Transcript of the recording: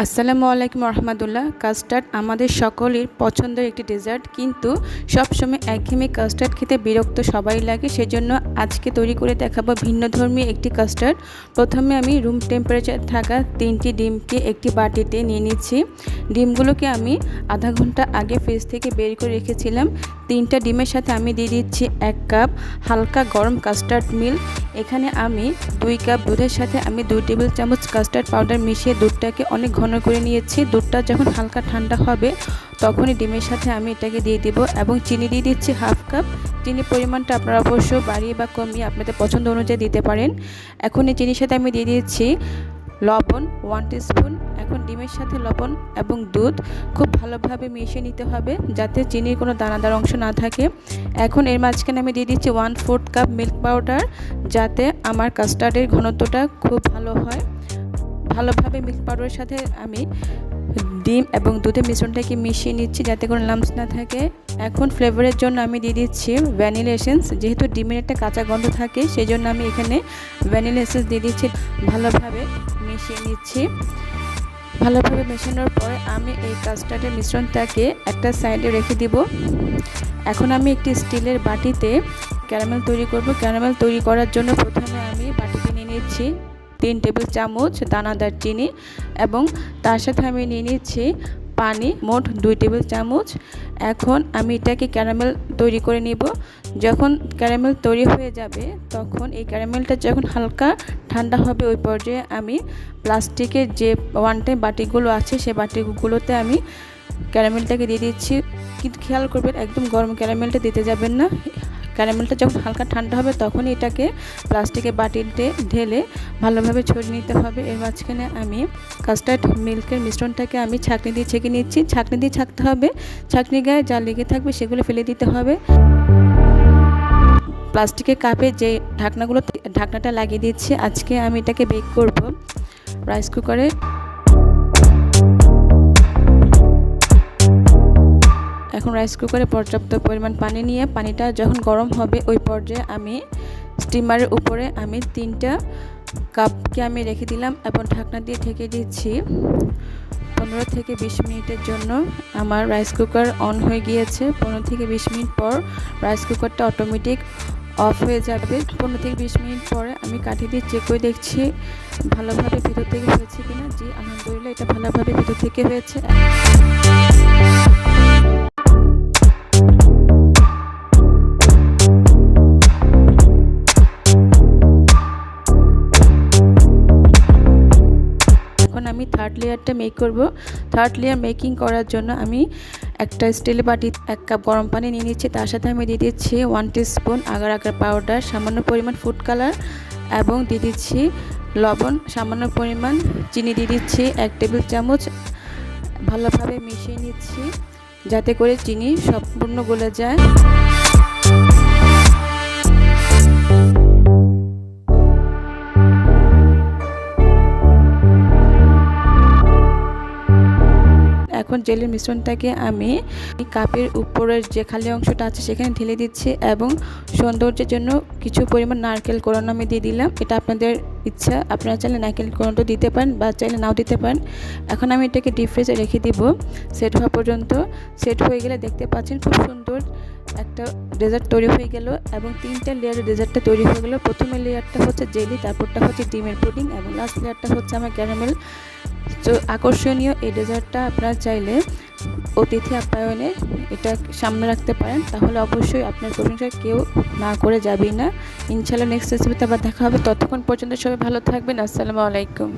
আসসালামু আলাইকুম রহমতুল্লাহ। কাস্টার্ড আমাদের সকলের পছন্দের একটি ডেজার্ট, কিন্তু সবসময় একঘেয়েমি কাস্টার্ড খেতে বিরক্ত সবাই লাগে। সেজন্য আজকে তৈরি করে দেখাবো ভিন্নধর্মী একটি কাস্টার্ড। প্রথমে আমি রুম টেম্পারেচার থাকা 3টি ডিমকে একটি বাটিতে নিয়ে নিচ্ছি। ডিমগুলোকে আমি আধা ঘন্টা আগে ফ্রিজ থেকে বের করে রেখেছিলাম। 3টা ডিমের সাথে আমি দিয়ে দিচ্ছি 1 কাপ হালকা গরম কাস্টার্ড মিল্ক। এখানে আমি 2 কাপ দুধের সাথে আমি 2 টেবিল চামচ কাস্টার্ড পাউডার মিশিয়ে দুধটাকে অনেক ঘন করে নিয়েছি। দুধটা যখন হালকা ঠান্ডা হবে তখনই ডিমের সাথে আমি এটাকে দিয়ে দিব এবং চিনি দিয়ে দিচ্ছি 1/2 কাপ। চিনির পরিমাণটা আপনারা অবশ্য বাড়িয়ে বা কমিয়ে আপনাদের পছন্দ অনুযায়ী দিতে পারেন। এখন এই চিনির সাথে আমি দিয়ে দিচ্ছি লবণ 1 টিস্পুন। এখন ডিমের সাথে লবণ এবং দুধ খুব ভালোভাবে মিশিয়ে নিতে হবে যাতে চিনির কোনো দানাদার অংশ না থাকে। এখন এর মাঝখানে আমি দিয়ে দিচ্ছি 1/4 কাপ মিল্ক পাউডার, যাতে আমার কাস্টার্ডের ঘনত্বটা খুব ভালো হয়। ভালোভাবে মিল্ক পাউডারের সাথে আমি ডিম এবং দুধের মিশ্রণটাকে মিশিয়ে নিচ্ছি যাতে কোনো লাম্পস না থাকে। এখন ফ্লেভারের জন্য আমি দিয়ে দিচ্ছি ভ্যানিলা এসেন্স। যেহেতু ডিমের একটা কাঁচা গন্ধ থাকে সেই জন্য আমি এখানে ভ্যানিলা এসেন্স দিয়ে দিচ্ছি। ভালোভাবে মিশিয়ে নিচ্ছি। ভালোভাবে মেশানোর পরে আমি এই কাস্টার্ডের মিশ্রণটাকে একটা সাইডে রেখে দিব। এখন আমি একটি স্টিলের বাটিতে ক্যারামেল তৈরি করব। ক্যারামেল তৈরি করার জন্য প্রথমে আমি বাটিতে নিয়ে নিচ্ছি 3 টেবিল চামচ দানাদার চিনি এবং তার সাথে আমি নিয়ে নিচ্ছি পানি, মোট 2 টেবিল চামচ। এখন আমি এটাকে ক্যারামেল তৈরি করে নিব। যখন ক্যারামেল তৈরি হয়ে যাবে তখন এই ক্যারামেলটা যখন হালকা ঠান্ডা হবে ওই পর্যায়ে আমি প্লাস্টিকের যে 1 টাইম বাটিগুলো আছে সেই বাটিগুলোতে আমি ক্যারামেলটাকে দিয়ে দিচ্ছি। কিন্তু খেয়াল করবেন একদম গরম ক্যারামেলটা দিতে যাবেন না। ক্যারামেলটা যখন হালকা ঠান্ডা হবে তখনই এটাকে প্লাস্টিকের বাটিতে ঢেলে ভালোভাবে ছড়িয়ে নিতে হবে। এর মাঝখানে আমি কাস্টার্ড মিল্কের মিশ্রণটাকে আমি ছাঁকনি দিয়ে ছেঁকে নিচ্ছি। ছাঁকনি দিয়ে ছাঁকতে হবে, ছাঁকনি গায়ে যা লেগে থাকবে সেগুলো ফেলে দিতে হবে। প্লাস্টিকের কাপে যে ঢাকনাটা লাগিয়ে দিচ্ছি। আজকে আমি এটাকে বেক করব রাইস কুকারে। এখন রাইস কুকারে পর্যাপ্ত পরিমাণ পানি নিয়ে পানিটা যখন গরম হবে ওই পর্যায়ে আমি স্টিমারের উপরে আমি 3টা কাপকে আমি রেখে দিলাম এবং ঢাকনা দিয়ে ঢেকে দিচ্ছি 15 থেকে 20 মিনিটের জন্য। আমার রাইস কুকার অন হয়ে গিয়েছে। 15 থেকে 20 মিনিট পর রাইস কুকারটা অটোমেটিক অফ হয়ে যাবে। 15 থেকে 20 মিনিট পরে আমি কাঠি দিয়ে চেক করে দেখছি ভালোভাবে ভিতর থেকে হয়েছে কিনা। জি, আলহামদুলিল্লাহ এটা ভালোভাবে ভিতর থেকে হয়েছে। আমি থার্ড লেয়ারটা মেক করব। থার্ড লেয়ার মেকিং করার জন্য আমি একটা স্টিলের বাটি 1 কাপ গরম পানি নিয়ে নিচ্ছি। তার সাথে আমি দিয়ে দিচ্ছি 1 টিস্পুন আগার পাউডার, সামান্য পরিমাণ ফুড কালার এবং দিয়ে দিচ্ছি লবণ, সামান্য পরিমাণ চিনি দিয়ে দিচ্ছি 1 টেবিল চামচ। ভালোভাবে মিশিয়ে নিচ্ছি যাতে করে চিনি সম্পূর্ণ গলে যায়। এখন জেলের মিশ্রণটাকে আমি কাপের উপরের যে খালি অংশটা আছে সেখানে ঢেলে দিচ্ছি এবং সৌন্দর্যের জন্য কিছু পরিমাণ নারকেল কোড়ানো আমি দিয়ে দিলাম। এটা আপনাদের ইচ্ছা, আপনারা চাইলে নারকেল কোড়ানো দিতে পারেন বা চাইলে নাও দিতে পারেন। এখন আমি এটাকে ডিপ ফ্রিজে রেখে দিব সেট হওয়া পর্যন্ত। সেট হয়ে গেলে দেখতে পাচ্ছেন খুব সুন্দর একটা ডেজার্ট তৈরি হয়ে গেল এবং 3টা লেয়ারের ডেজার্টটা তৈরি হয়ে গেল। প্রথমে লেয়ারটা হচ্ছে জেলি, তারপরটা হচ্ছে ডিমের পুডিং এবং লাস্ট লেয়ারটা হচ্ছে আমার ক্যারামেল। তো আকর্ষণীয় এই ডেজার্টটা আপনারা চাইলে অতিথি আপ্যায়নে এটা সামনে রাখতে পারেন, তাহলে অবশ্যই আপনার প্রশংসা কেউ না করে যাবেই না। ইনশাআল্লাহ নেক্সট রেসিপিতে আবার দেখা হবে। ততক্ষণ পর্যন্ত সবাই ভালো থাকবেন। আসসালামু আলাইকুম।